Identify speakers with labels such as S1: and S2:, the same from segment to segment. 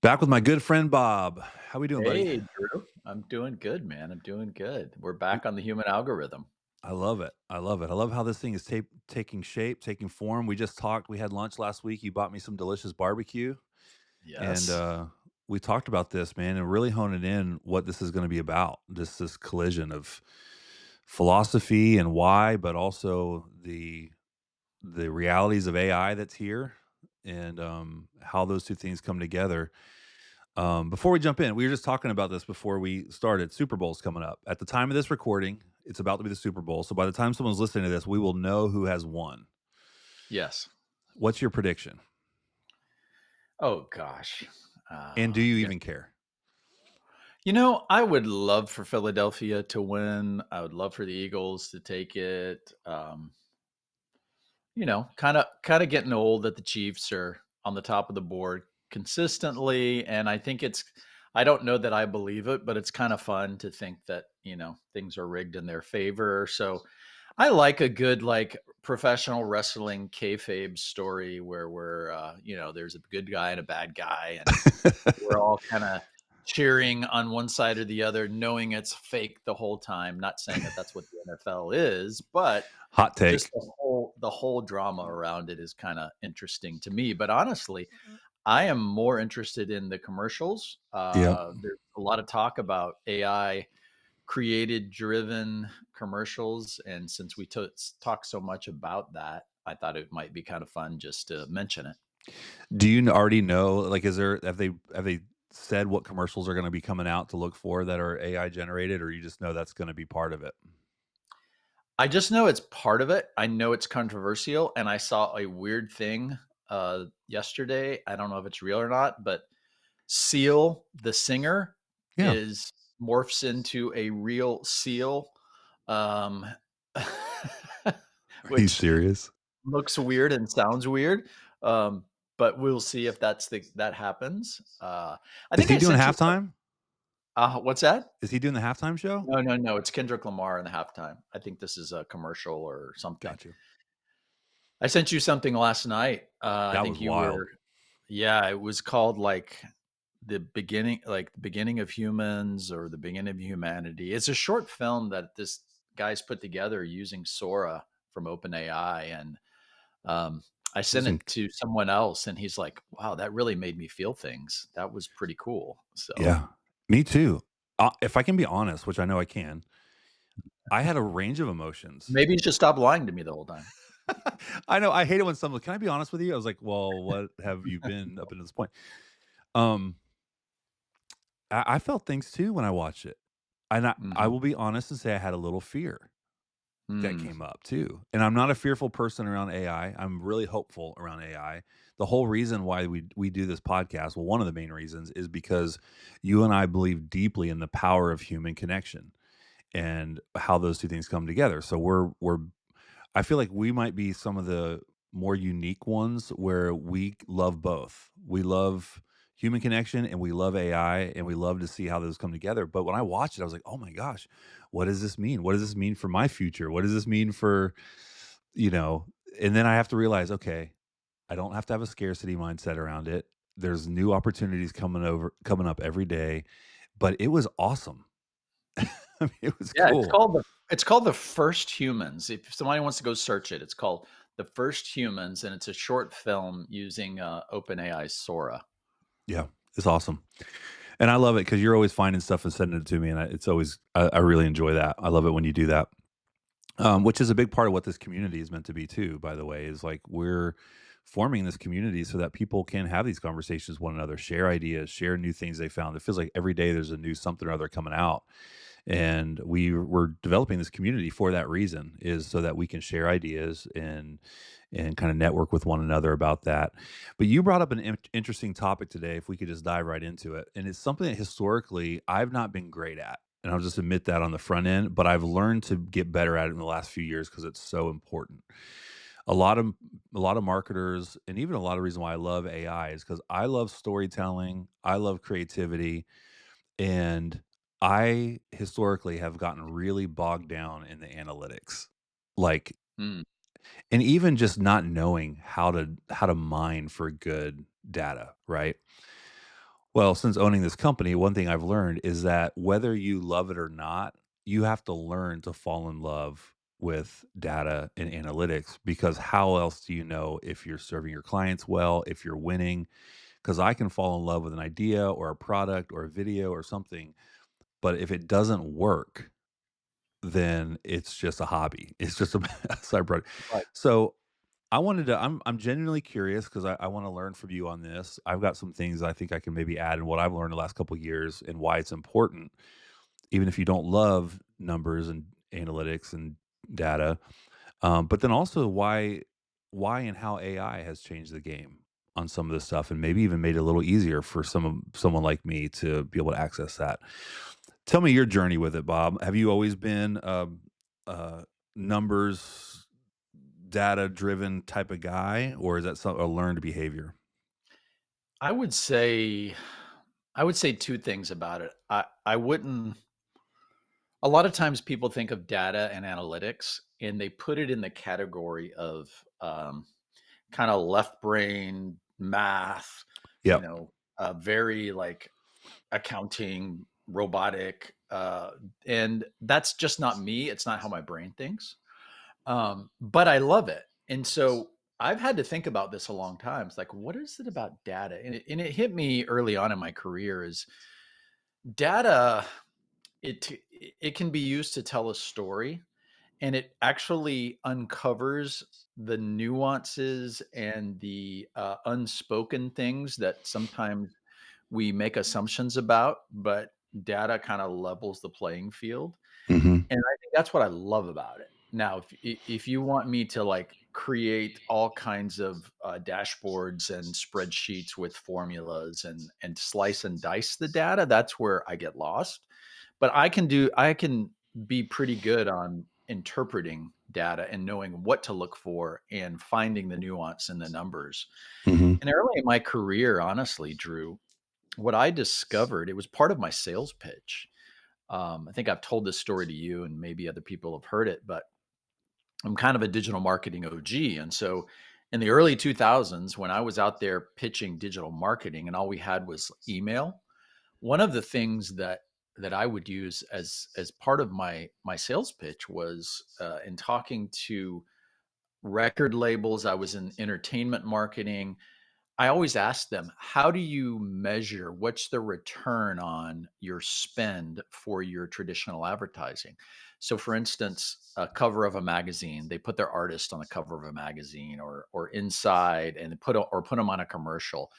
S1: Back with my good friend Bob. How we doing, buddy?
S2: Hey, Drew. I'm doing good, man. I'm doing good. We're
S1: We
S2: back on the human algorithm.
S1: I love it. I love it. I love how this thing is taking shape, taking form. We just talked. We had lunch last week. You bought me some delicious barbecue, and
S2: Yes.
S1: we talked about this, man, and really honing in what this is going to be about. This collision of philosophy and why, but also the realities of AI that's here, and how those two things come together. Before we jump in, we were just talking about this before we started. Super Bowl's coming up. At the time of this recording, it's about to be the Super Bowl. So by the time someone's listening to this, we will know who has won.
S2: Yes.
S1: What's your prediction?
S2: Oh gosh.
S1: And do
S2: Uh,
S1: you
S2: you know,
S1: even care?
S2: I would love for Philadelphia to win. I would love for the Eagles to take it. Kind of getting old that the Chiefs are on the top of the board consistently, and I don't know that I believe it, but it's kind of fun to think that, things are rigged in their favor. So I like a good professional wrestling kayfabe story where there's a good guy and a bad guy, and we're all kind of cheering on one side or the other, knowing it's fake the whole time. Not saying that that's what the NFL is, but
S1: Hot
S2: just
S1: take.
S2: the whole drama around it is kind of interesting to me. But honestly, I am more interested in the commercials.
S1: Yep.
S2: There's a lot of talk about AI created driven commercials, and since we talk so much about that, I thought it might be kind of fun just to mention it.
S1: Do you already know? Like, is there have they said what commercials are going to be coming out to look for that are AI generated, or you just know that's going to be part of it?
S2: I just know it's part of it. I know it's controversial, and I saw a weird thing yesterday. I don't know if it's real or not, but Seal, the singer,
S1: Yeah.
S2: is morphs into a real seal, um,
S1: Are you
S2: which
S1: serious?
S2: looks weird and sounds weird. Um, but we'll see if that happens. I
S1: Is
S2: think
S1: he
S2: I
S1: doing
S2: sent you.
S1: halftime?
S2: What's that?
S1: Is he doing the halftime show?
S2: No, no, no. It's Kendrick Lamar in the halftime. I think this is a commercial or something.
S1: Gotcha.
S2: I sent you something last night. I
S1: That was
S2: think you
S1: wild.
S2: were. Yeah, it was called the beginning of humans or the beginning of humanity. It's a short film that this guy's put together using Sora from OpenAI, and um, I
S1: This
S2: sent
S1: is
S2: it to someone else, and he's like, "Wow, that really made me feel things. That was pretty cool." So
S1: Yeah, me too. If I can be honest, which I know I can, I had a range of emotions.
S2: maybe you should stop lying to me the whole time.
S1: I know I hate it when someone, "Can I be honest with you?" I was like, "Well, what have you been up until this point?" Um, I felt things too when I watched it, and I
S2: Hmm.
S1: will be honest and say I had a little fear that
S2: Mm.
S1: came up too. And I'm not a fearful person around AI. I'm really hopeful around AI. The whole reason why we do this podcast, well, one of the main reasons is because you and I believe deeply in the power of human connection and how those two things come together. So we're I feel like we might be some of the more unique ones where we love both. We love human connection and we love AI and we love to see how those come together. But when I watched it, I was like, oh my gosh, what does this mean? What does this mean for my future? What does this mean for, you know, and then I have to realize, okay, I don't have to have a scarcity mindset around it. There's new opportunities coming up every day, but it was awesome. I mean, it was
S2: Yeah,
S1: cool.
S2: it's called The First Humans. If somebody wants to go search it, it's called The First Humans, and it's a short film using OpenAI Sora.
S1: Yeah, it's awesome. And I love it because you're always finding stuff and sending it to me, and it's always I really enjoy that. I love it when you do that, which is a big part of what this community is meant to be too. By the way, is like we're forming this community so that people can have these conversations with one another, share ideas, share new things they found. It feels like every day there's a new something or other coming out, and we're developing this community for that reason, is so that we can share ideas and kind of network with one another about that. But you brought up an interesting topic today, if we could just dive right into it, and it's something that historically I've not been great at, and I'll just admit that on the front end, but I've learned to get better at it in the last few years because it's so important. A lot of a lot of marketers, and even a lot of reason why I love AI is because I love storytelling, I love creativity, and I historically have gotten really bogged down in the analytics. Like,
S2: Mm.
S1: and even just not knowing how to mine for good data, right? Well, since owning this company, one thing I've learned is that whether you love it or not, you have to learn to fall in love with data and analytics, because how else do you know if you're serving your clients well, if you're winning? Because I can fall in love with an idea or a product or a video or something, but if it doesn't work, then it's just a hobby. It's just a side project.
S2: Right.
S1: So I'm genuinely curious because I want to learn from you on this. I've got some things I think I can maybe add in what I've learned the last couple of years and why it's important, even if you don't love numbers and analytics and data. But then also why and how AI has changed the game on some of this stuff, and maybe even made it a little easier for someone like me to be able to access that. Tell me your journey with it, Bob. Have you always been uh, numbers, data driven type of guy, or is that a learned behavior?
S2: I would say I would say 2 things about it. I wouldn't A lot of times people think of data and analytics, and they put it in the category of, kinda left brain math,
S1: Yep.
S2: very, like, accounting, robotic, and that's just not me, it's not how my brain thinks. But I love it. And so I've had to think about this a long time. It's like, what is it about data? And it hit me early on in my career is data, it can be used to tell a story, and it actually uncovers the nuances and the unspoken things that sometimes we make assumptions about, but data kind of levels the playing field.
S1: Hmm.
S2: And I think that's what I love about it. Now, if you want me to, like, create all kinds of, dashboards and spreadsheets with formulas and slice and dice the data, that's where I get lost. But I can be pretty good on interpreting data and knowing what to look for and finding the nuance in the numbers.
S1: Hmm.
S2: And early in my career, honestly, Drew, what I discovered, it was part of my sales pitch. I think I've told this story to you and maybe other people have heard it, but I'm kind of a digital marketing OG. And so in the early 2000s, when I was out there pitching digital marketing and all we had was email, one of the things that I would use as part of my sales pitch was in talking to record labels. I was in entertainment marketing. I always ask them, how do you measure what's the return on your spend for your traditional advertising? So for instance, a cover of a magazine, they put their artist on the cover of a magazine or inside and put them on a commercial.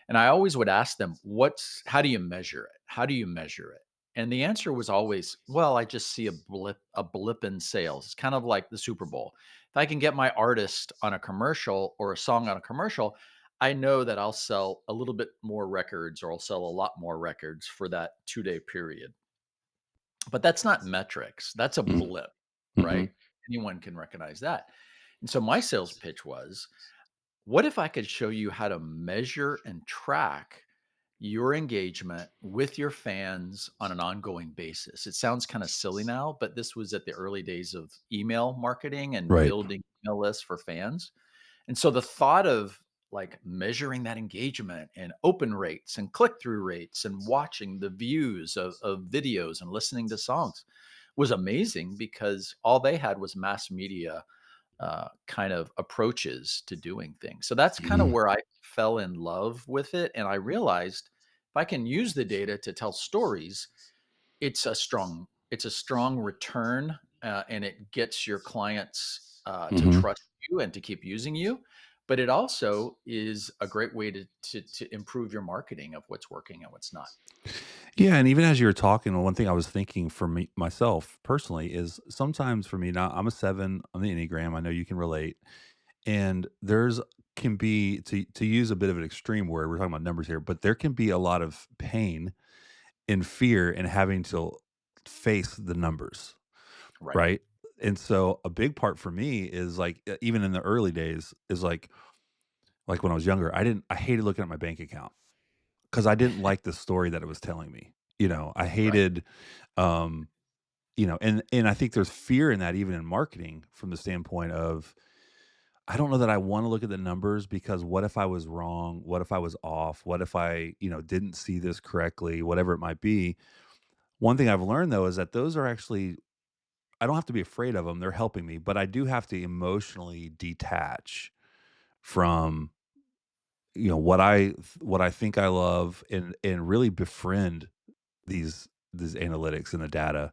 S2: And I always would ask them, what's how do you measure it? How do you measure it? And the answer was always, well, I just see a blip in sales. It's kind of like the Super Bowl. If I can get my artist on a commercial or a song on a commercial, I know that I'll sell a little bit more records or I'll sell a lot more records for that 2-day period. But that's not metrics. That's a blip,
S1: Hmm.
S2: right? Anyone can recognize that. And so my sales pitch was, what if I could show you how to measure and track your engagement with your fans on an ongoing basis? It sounds kind of silly now, but this was at the early days of email marketing and
S1: Right.
S2: building email lists for fans. And so the thought of, like, measuring that engagement and open rates and click through rates and watching the views of videos and listening to songs was amazing because all they had was mass media kind of approaches to doing things. So that's kind of
S1: Hmm.
S2: where I fell in love with it. And I realized if I can use the data to tell stories, it's a strong return, and it gets your clients to
S1: Hmm.
S2: trust you and to keep using you. But it also is a great way to improve your marketing of what's working and what's not.
S1: Yeah, and even as you were talking, one thing I was thinking for me myself personally is sometimes for me now I'm a 7 on the Enneagram. I know you can relate. And there's can be to use a bit of an extreme word, we're talking about numbers here, but there can be a lot of pain and fear in having to face the numbers,
S2: Right.
S1: right? And so a big part for me is like even in the early days is like when I was younger, I hated looking at my bank account because I didn't like the story that it was telling me. I
S2: Right.
S1: hated um and I think there's fear in that even in marketing from the standpoint of I don't know that I wanna look at the numbers because what if I was wrong? What if I was off? What if I, didn't see this correctly? Whatever it might be. One thing I've learned though is that those are actually I don't have to be afraid of them. 'em, they're helping me, but I do have to emotionally detach from, what I think I love and really befriend these analytics and the data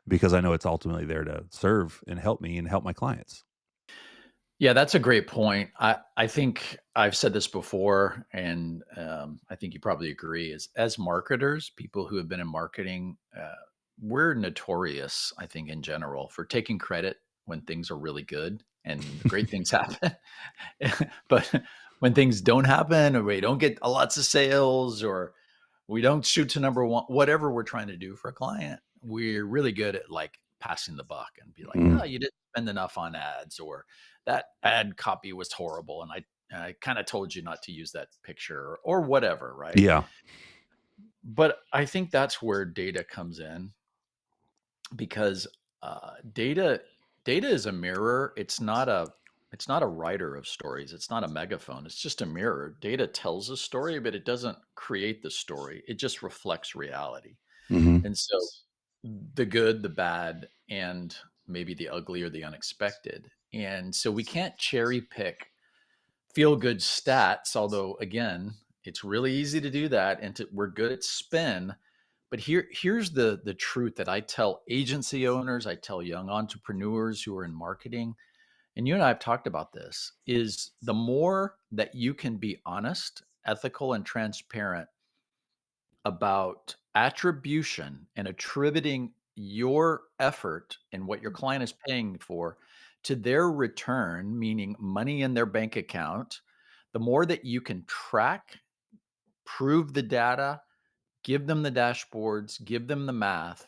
S1: because I know it's ultimately there to serve and help me and help my clients.
S2: Yeah, that's a great point. I think I've said this before, and I think you probably agree. Is as marketers, people who have been in marketing, we're notorious, I think, in general, for taking credit when things are really good and great things happen. But when things don't happen, or we don't get lots of sales, or we don't shoot to number one, whatever we're trying to do for a client, we're really good at like passing the buck and be like, oh,
S1: Mhm.
S2: you didn't spend enough on ads, or that ad copy was horrible. And I kind of told you not to use that picture or whatever. Right.
S1: Yeah.
S2: But I think that's where data comes in because data is a mirror. It's not a writer of stories. It's not a megaphone. It's just a mirror. Data tells a story, but it doesn't create the story. It just reflects reality.
S1: Mhm.
S2: And so the good, the bad, and maybe the ugly or the unexpected. And so we can't cherry pick feel good stats, although again, it's really easy to do that. And we're good at spin. But here's the truth that I tell agency owners, I tell young entrepreneurs who are in marketing, and you and I have talked about this, is the more that you can be honest, ethical, and transparent about attribution and attributing your effort and what your client is paying for to their return, meaning money in their bank account, the more that you can track, prove the data, give them the dashboards, give them the math,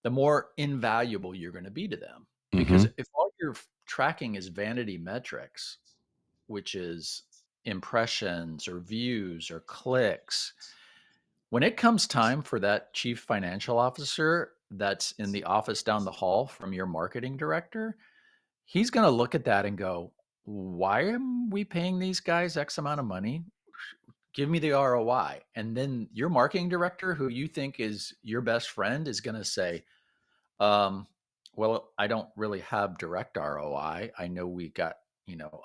S2: the more invaluable you're going to be to them. Because
S1: Mhm.
S2: if all you're tracking is vanity metrics, which is impressions or views or clicks, when it comes time for that chief financial officer that's in the office down the hall from your marketing director, he's going to look at that and go, why am we paying these guys X amount of money? Give me the ROI. And then your marketing director, who you think is your best friend, is going to say, um, well, I don't really have direct ROI. I know we got,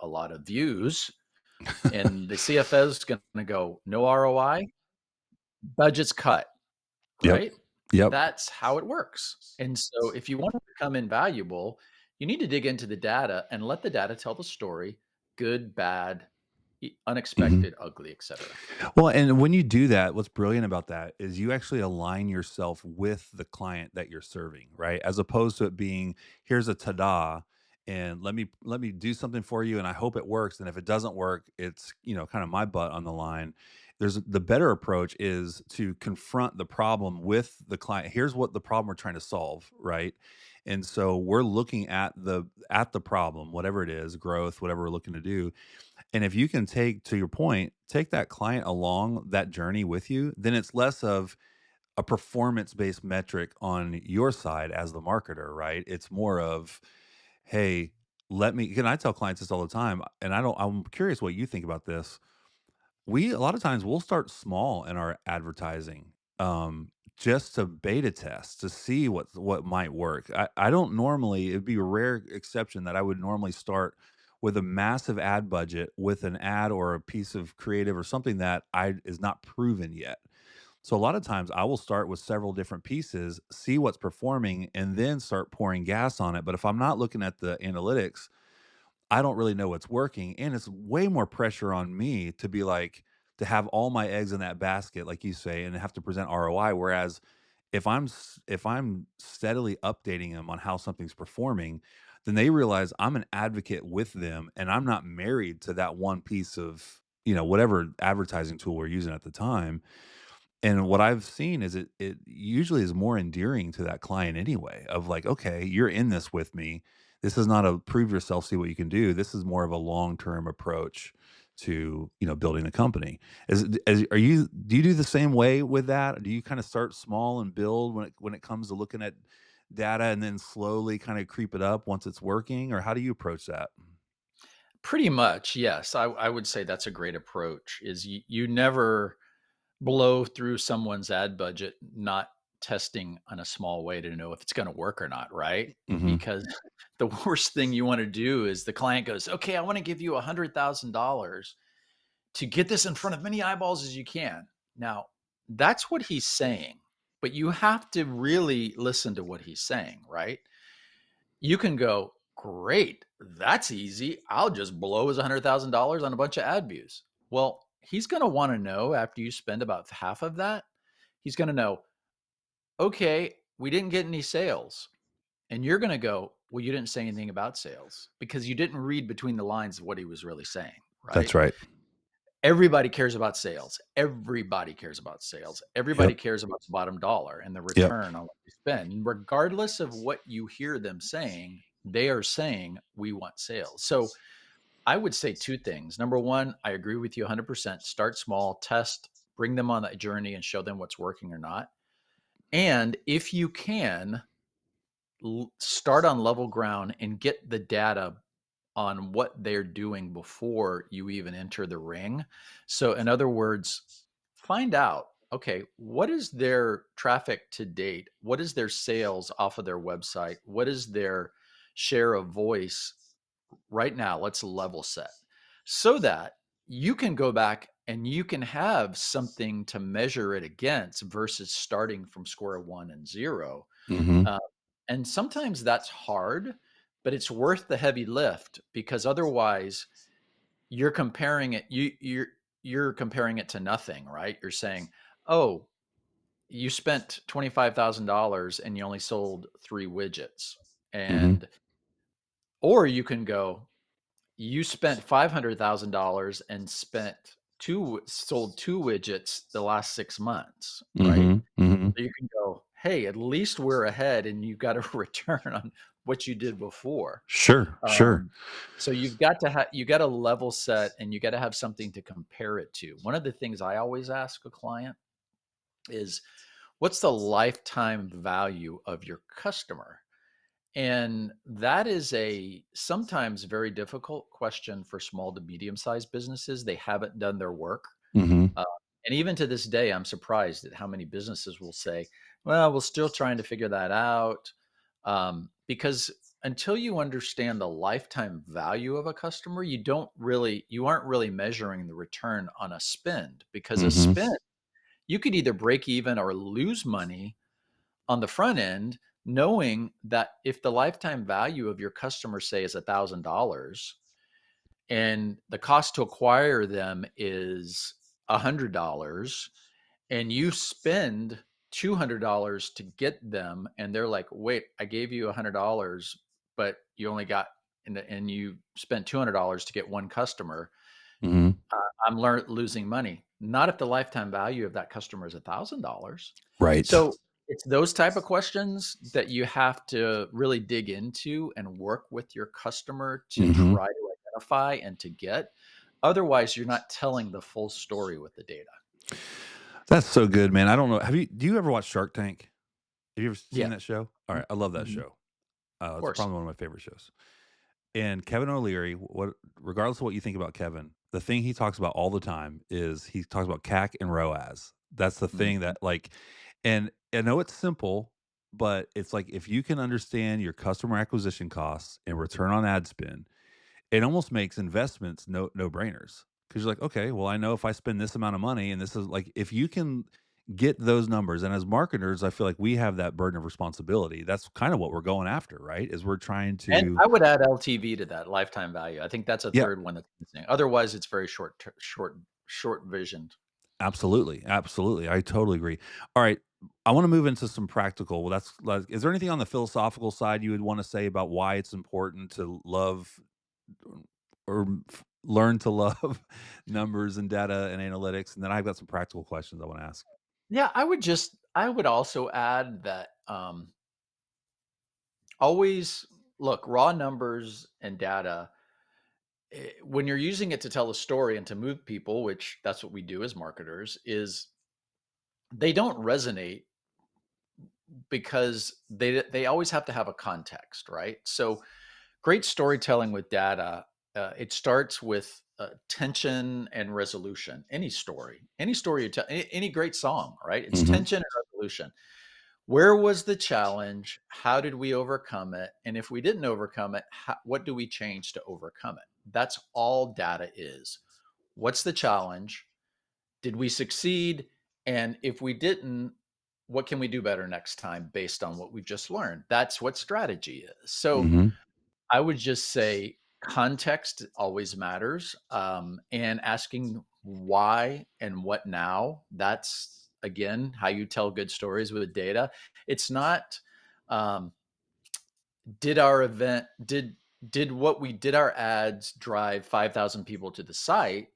S2: a lot of views. And the CFO is going to go, no ROI, budget's cut,
S1: Yep.
S2: right?
S1: Yep.
S2: That's how it works. And so if you want to become invaluable, you need to dig into the data and let the data tell the story, good, bad,
S1: Mhm.
S2: unexpected, ugly, etc.
S1: Well, and when you do that, what's brilliant about that is you actually align yourself with the client that you're serving, right? As opposed to it being, here's a ta-da and let me do something for you and I hope it works. And if it doesn't work, it's, kind of my butt on the line. There's the better approach is to confront the problem with the client. Here's what the problem we're trying to solve, right? And so we're looking at the problem, whatever it is, growth, whatever we're looking to do, and if you can to your point, take that client along that journey with you, then it's less of a performance-based metric on your side as the marketer, right? It's more of, hey, I tell clients this all the time, and I'm curious what you think about this. We a lot of times we'll start small in our advertising, just to beta test to see what might work. I don't normally it'd be a rare exception that I would normally start with a massive ad budget with an ad or a piece of creative or something that I is not proven yet. So a lot of times I will start with several different pieces, see what's performing, and then start pouring gas on it. But if I'm not looking at the analytics, I don't really know what's working, and it's way more pressure on me to be like to have all my eggs in that basket, like you say, and have to present ROI. Whereas if I'm steadily updating them on how something's performing, then they realize I'm an advocate with them, and I'm not married to that one piece of whatever advertising tool we're using at the time. And what I've seen is it usually is more endearing to that client anyway, of like, "Okay, you're in this with me. This is not a prove yourself, see what you can do. This is more of a long-term approach to, building the company." Do you do the same way with that? Do you kinda start small and build when it comes to looking at data and then slowly kinda creep it up once it's working, or how do you approach that?
S2: Pretty much, yes. I would say that's a great approach, is you never blow through someone's ad budget not testing on a small way to know if it's gonna work or not, right?
S1: Mhm.
S2: Because the worst thing you wanna do is the client goes, "Okay, I wanna give you $100,000 to get this in front of many eyeballs as you can." Now, that's what he's saying, but you have to really listen to what he's saying, right? You can go, "Great, that's easy. I'll just blow his $100,000 on a bunch of ad views." Well, he's gonna wanna know after you spend about half of that, he's gonna know, "Okay, we didn't get any sales." And you're gonna go, "Well, you didn't say anything about sales," because you didn't read between the lines of what he was really saying, right?
S1: That's right.
S2: Everybody cares about sales. Everybody cares about sales. Everybody
S1: Yep.
S2: cares about the bottom dollar and the
S1: Yep.
S2: return on what you spend. And regardless of what you hear them saying, they are saying, "We want sales." So I would say two things. Number one, I agree with you 100%. Start small, test, bring them on that journey and show them what's working or not. And if you can, start on level ground and get the data on what they're doing before you even enter the ring. So, in other words, find out, okay, what is their traffic to date? What is their sales off of their website? What is their share of voice right now? Let's level set so that you can go back and you can have something to measure it against versus starting from square one and zero.
S1: Mhm.
S2: uh, and sometimes that's hard, but it's worth the heavy lift because otherwise you're comparing it you're comparing it to nothing, right? You're saying, "Oh, you spent $25,000 and you only sold 3 widgets."
S1: Mhm.
S2: And or you can go, "You spent $500,000 and sold 2 widgets the last 6 months," right?
S1: Mhm. Mhm.
S2: So you can go, "Hey, at least we're ahead and you got a return on what you did before."
S1: Sure, sure.
S2: Um, so you've got to you got to level set and you got to have something to compare it to. One of the things I always ask a client is, "What's the lifetime value of your customer?" And that is a sometimes very difficult question for small to medium sized businesses. They haven't done their work.
S1: Mhm.
S2: Uh, and even to this day, I'm surprised at how many businesses will say, "Well, we're still trying to figure that out." Because until you understand the lifetime value of a customer, you aren't really measuring the return on a spend, because a
S1: Mhm.
S2: spend, you could either break even or lose money on the front end, knowing that if the lifetime value of your customer, say, is $1,000 and the cost to acquire them is $100, and you spend $200 to get them, and they're like, "Wait, I gave you $100, but you only got and you spent $200 to get one customer."
S1: Mhm.
S2: I'm losing money. Not if the lifetime value of that customer is $1,000.
S1: Right.
S2: So it's those type of questions that you have to really dig into and work with your customer to
S1: Mhm.
S2: try to identify and to get. Otherwise, you're not telling the full story with the data.
S1: That's so good, man. I don't know. Do you ever watch Shark Tank? Have you ever seen
S2: Yeah.
S1: that show? All
S2: Mhm.
S1: right, I love that
S2: Mhm.
S1: show.
S2: Of
S1: It's
S2: course.
S1: probably one of my favorite shows. And Kevin O'Leary, what regardless of what you think about Kevin, the thing he talks about all the time is he talks about CAC and ROAS. That's the thing
S2: Mhm.
S1: that like, and I know it's simple, but it's like if you can understand your customer acquisition costs and return on ad spend, it almost makes investments no brainers because you're like, okay, well, I know if I spend this amount of money, and this is like, if you can get those numbers, and as marketers, I feel like we have that burden of responsibility. That's kind of what we're going after, right? Is we're trying
S2: And
S1: to,
S2: I would add LTV to that, lifetime value. I think that's a
S1: yeah,
S2: third one that's missing. Otherwise, it's very short visioned.
S1: absolutely, absolutely. I totally agree. All right, I want to move into some practical. Well, that's like, is there anything on the philosophical side you would want to say about why it's important to love or learn to love numbers and data and analytics? And then I've got some practical questions I want to ask.
S2: Yeah, I would also add that, always look, raw numbers and data, when you're using it to tell a story and to move people, which that's what we do as marketers, is they don't resonate because they always have to have a context, right? So great storytelling with data. it starts with tension and resolution. Any story you tell, any great song, right? It's
S1: Mhm.
S2: tension and resolution. Where was the challenge? How did we overcome it? And if we didn't overcome it, what do we change to overcome it? That's all data is. What's the challenge? Did we succeed? And if we didn't, what can we do better next time based on what we've just learned? That's what strategy is. So
S1: Mhm.
S2: I would just say context always matters, and asking why and what now. That's again how you tell good stories with data. It's not um, did our event did what we did our ads drive 5,000 people to the site.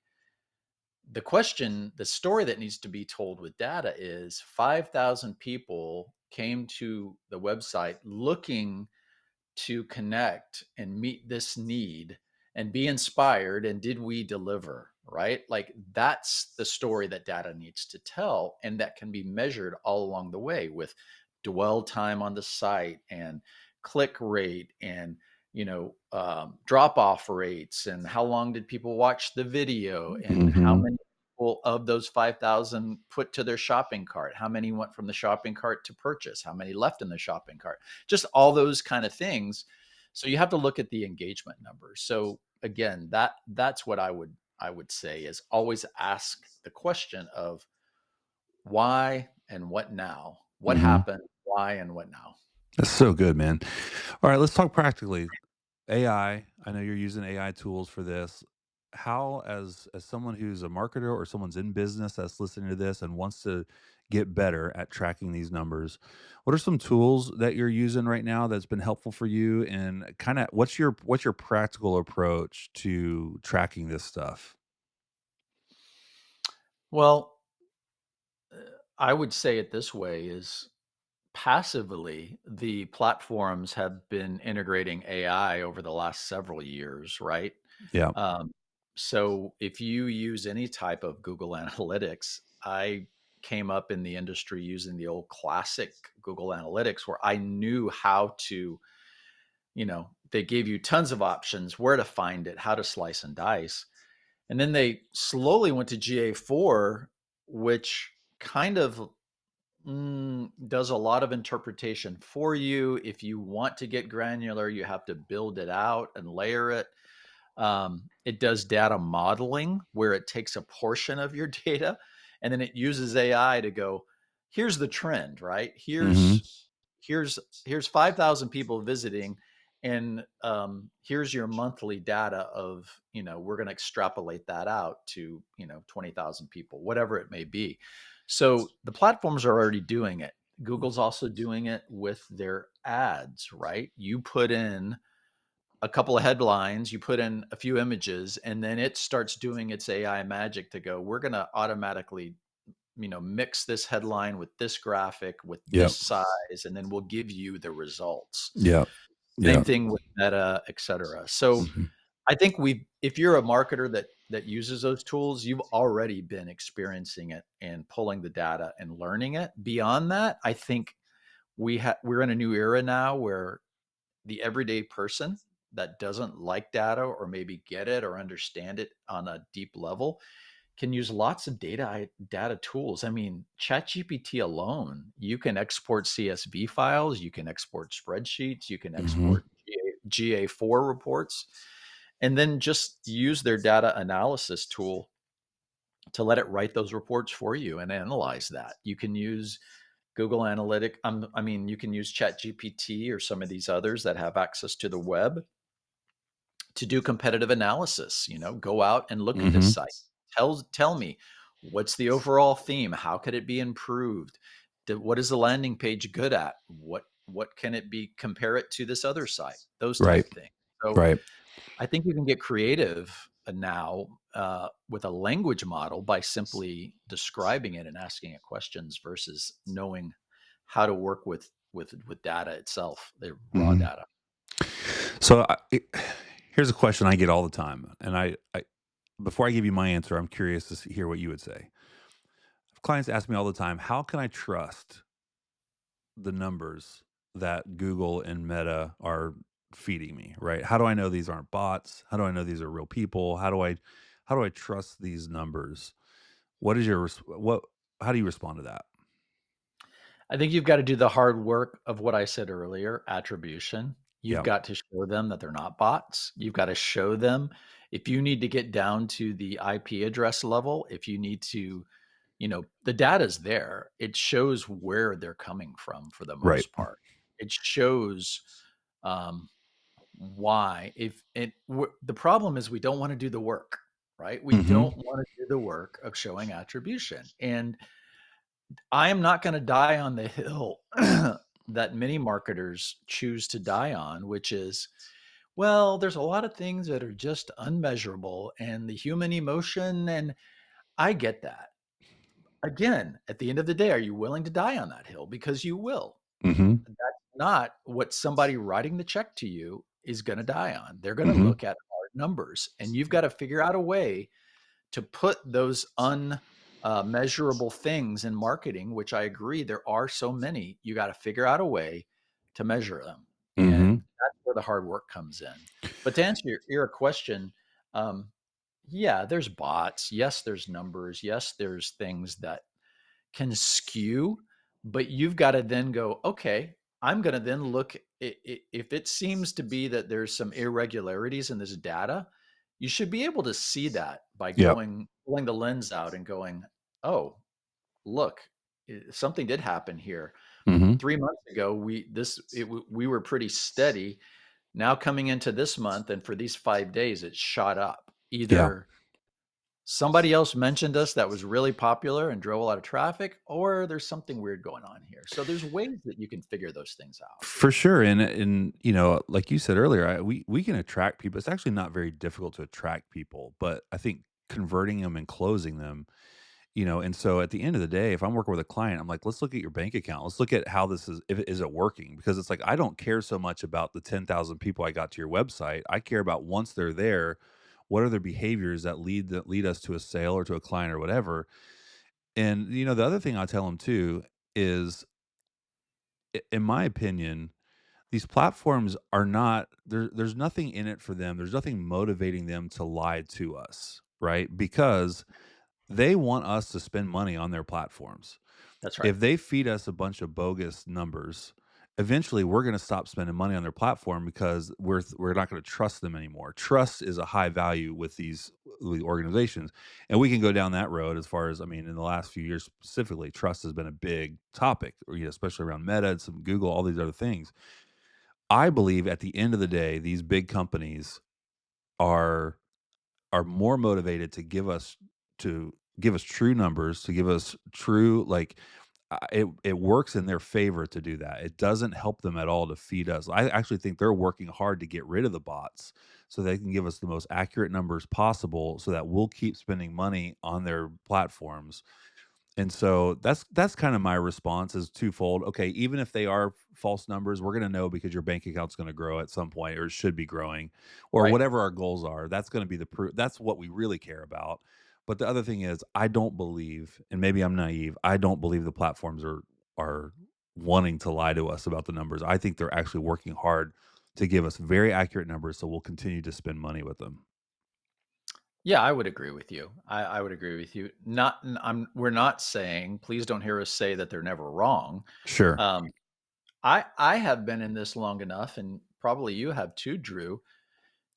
S2: The question, the story that needs to be told with data is 5,000 people came to the website looking to connect and meet this need and be inspired, and did we deliver, right? Like that's the story that data needs to tell, and that can be measured all along the way with dwell time on the site and click rate and drop off rates, and how long did people watch the video, and how
S1: Mhm.
S2: many people of those 5,000 put to their shopping cart, how many went from the shopping cart to purchase, how many left in the shopping cart, just all those kind of things. So you have to look at the engagement numbers. So again, that's what I would say is always ask the question of why and what now? What
S1: Mhm.
S2: happened? Why and what now?
S1: That's so good, man. All right, let's talk practically. I know you're using AI tools for this. How, as someone who's a marketer or someone's in business that's listening to this and wants to get better at tracking these numbers, what are some tools that you're using right now that's been helpful for you? And kind of what's your practical approach to tracking this stuff?
S2: Well, I would say it this way is passively, the platforms have been integrating AI over the last several years, right?
S1: Yeah.
S2: Um, so if you use any type of Google Analytics, I came up in the industry using the old classic Google Analytics where I knew how to, they gave you tons of options, where to find it, how to slice and dice. And then they slowly went to GA4, which kind of does a lot of interpretation for you. If you want to get granular, you have to build it out and layer it. It does data modeling where it takes a portion of your data and then it uses AI to go, here's the trend, right?
S1: Mhm.
S2: Here's 5,000 people visiting, and here's your monthly data of, we're going to extrapolate that out to 20,000 people, whatever it may be. So the platforms are already doing it. Google's also doing it with their ads, right? You put in a couple of headlines, you put in a few images, and then it starts doing its AI magic to go, we're going to automatically, mix this headline with this graphic with this
S1: Yep.
S2: size, and then we'll give you the results.
S1: Yep.
S2: Same
S1: Yep.
S2: thing with Meta, et cetera. So
S1: Mhm.
S2: I think if you're a marketer that uses those tools, you've already been experiencing it and pulling the data and learning it. Beyond that, I think we're in a new era now where the everyday person that doesn't like data or maybe get it or understand it on a deep level can use lots of data tools. I mean, ChatGPT alone, you can export CSV files, you can export spreadsheets, you can
S1: Mhm.
S2: export GA4 reports, and then just use their data analysis tool to let it write those reports for you and analyze that. You can use Google Analytic. I mean, you can use ChatGPT or some of these others that have access to the web to do competitive analysis. Go out and look at this
S1: Mhm.
S2: site. Tell me what's the overall theme? How could it be improved? What is the landing page good at? What can it be? Compare it to this other site. Those
S1: Right.
S2: type things. So
S1: Right.
S2: I think you can get creative now with a language model by simply describing it and asking it questions versus knowing how to work with data itself, the raw
S1: Mhm.
S2: data.
S1: So here's a question I get all the time, and I before I give you my answer, I'm curious to hear what you would say. Clients ask me all the time, "How can I trust the numbers that Google and Meta are feeding me, right? How do I know these aren't bots? How do I know these are real people? How do I trust these numbers? What is your what how do you respond to that?
S2: I think you've got to do the hard work of what I said earlier, attribution. You've
S1: Yeah.
S2: got to show them that they're not bots. You've got to show them if you need to get down to the IP address level, if you need to, the data's there. It shows where they're coming from for the
S1: Right.
S2: most part. It shows um, why. The problem is we don't want to do the work, right? We
S1: Mhm.
S2: don't want to do the work of showing attribution. And I am not gonna die on the hill that many marketers choose to die on, which is, well, there's a lot of things that are just unmeasurable and the human emotion, and I get that. Again, at the end of the day, are you willing to die on that hill? Because you will.
S1: Mhm.
S2: That's not what somebody writing the check to you is gonna die on. They're gonna
S1: Mhm.
S2: look at hard numbers, and you've gotta figure out a way to put those measurable things in marketing, which I agree there are so many, you got to figure out a way to measure them. And
S1: Mhm.
S2: that's where the hard work comes in. But to answer your question, um, yeah, there's bots. Yes, there's numbers. Yes, there's things that can skew, but you've got to then go, okay, I'm going to then look if it seems to be that there's some irregularities in this data, you should be able to see that by
S1: Yep.
S2: going pulling the lens out and going, oh, look, something did happen here.
S1: Mhm.
S2: 3 months ago, we were pretty steady. Now coming into this month, and for these 5 days, it shot up.
S1: Yeah.
S2: Either somebody else mentioned us that was really popular and drove a lot of traffic, or there's something weird going on here. So there's ways that you can figure those things out.
S1: For sure, and like you said earlier, we can attract people. It's actually not very difficult to attract people, but I think converting them and closing them, and so at the end of the day, if I'm working with a client, I'm like, let's look at your bank account. Let's look at how this is, if it is it working? Because it's like I don't care so much about the 10,000 people I got to your website. I care about once they're there, what are their behaviors that lead us to a sale or to a client or whatever. And the other thing I tell them too is, in my opinion, these platforms are not there's nothing in it for them. There's nothing motivating them to lie to us, right? Because they want us to spend money on their platforms.
S2: That's right.
S1: If they feed us a bunch of bogus numbers, eventually we're going to stop spending money on their platform because we're not going to trust them anymore. Trust is a high value with these organizations, and we can go down that road as far as, I mean, in the last few years specifically, trust has been a big topic, or, especially around Meta and some Google, all these other things. I believe at the end of the day, these big companies are more motivated to give us true numbers, to give us true, like, it works in their favor to do that. It doesn't help them at all to feed us. I actually think they're working hard to get rid of the bots so they can give us the most accurate numbers possible so that we'll keep spending money on their platforms. And so that's kind of my response is twofold. Okay, even if they are false numbers, we're going to know because your bank account's going to grow at some point, or it should be growing, or
S2: Right.
S1: whatever our goals are. That's going to be the proof. That's what we really care about. But the other thing is, I don't believe, and maybe I'm naive, I don't believe the platforms are wanting to lie to us about the numbers. I think they're actually working hard to give us very accurate numbers, so we'll continue to spend money with them.
S2: Yeah, I would agree with you. I would agree with you. We're not saying, please don't hear us say that they're never wrong.
S1: Sure.
S2: Um, I have been in this long enough, and probably you have too, Drew,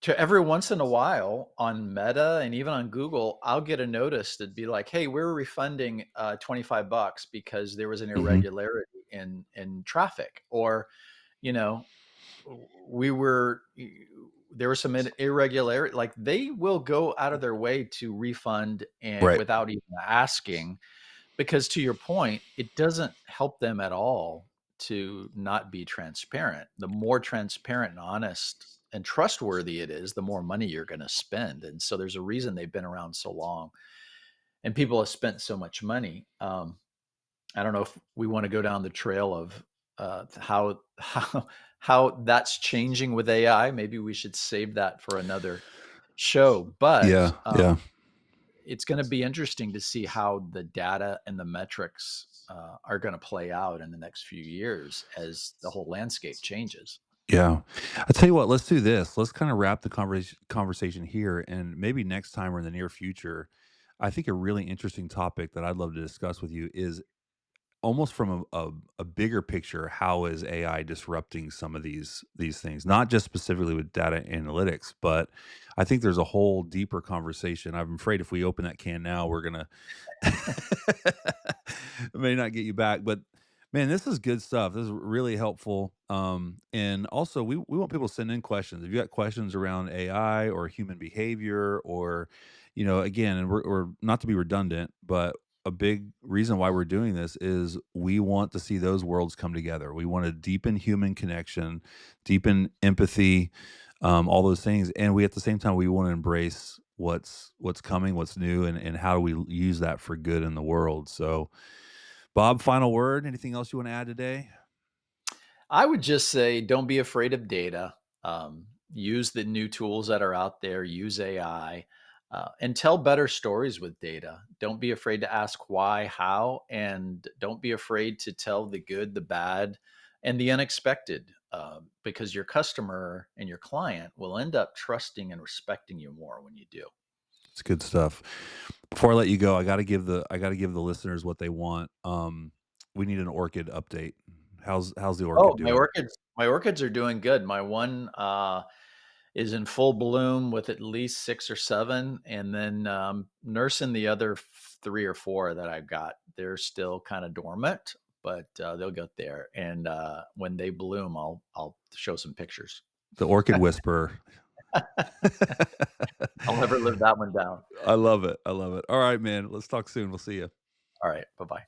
S2: to every once in a while on Meta and even on Google, I'll get a notice that'd be like, "Hey, we're refunding $25 because there was an
S1: Hmm.
S2: irregularity in traffic," or you know, we were there was some irregularity. Like they will go out of their way to refund and
S1: Right.
S2: without even asking, because to your point, it doesn't help them at all to not be transparent. The more transparent and honest and trustworthy it is, the more money you're going to spend. And so there's a reason they've been around so long and people have spent so much money. I don't know if we want to go down the trail of how that's changing with AI. Maybe we should save that for another show. But
S1: Yeah. Yeah.
S2: it's going to be interesting to see how the data and the metrics are going to play out in the next few years as the whole landscape changes.
S1: Yeah. I tell you what, let's do this. Let's kind of wrap the conversation here, and maybe next time or in the near future. I think a really interesting topic that I'd love to discuss with you is almost from a bigger picture. How is AI disrupting some of these things? Not just specifically with data analytics, but I think there's a whole deeper conversation. I'm afraid if we open that can now, we're gonna it may not get you back, but man, this is good stuff. This is really helpful. And also we want people to send in questions. If you got questions around AI or human behavior, or, again, and we're not to be redundant, but a big reason why we're doing this is we want to see those worlds come together. We want to deepen human connection, deepen empathy, all those things, and we at the same time we want to embrace what's coming, what's new, and how do we use that for good in the world. So, Bob, final word. Anything else you want to add today?
S2: I would just say don't be afraid of data. Use the new tools that are out there, use AI, and tell better stories with data. Don't be afraid to ask why, how, and don't be afraid to tell the good, the bad, and the unexpected, because your customer and your client will end up trusting and respecting you more when you do.
S1: It's good stuff. Before I let you go, I got to give the listeners what they want. We need an orchid update. How's the orchid
S2: Oh,
S1: doing?
S2: my orchids are doing good. My one is in full bloom with at least 6 or 7, and then, nursing the other 3 or 4 that I've got. They're still kinda dormant, but, they'll get there, and, when they bloom, I'll show some pictures.
S1: The orchid whisperer.
S2: I'll never live that one down.
S1: I love it. I love it. All right, man. Let's talk soon. We'll see you.
S2: Alright, bye-bye.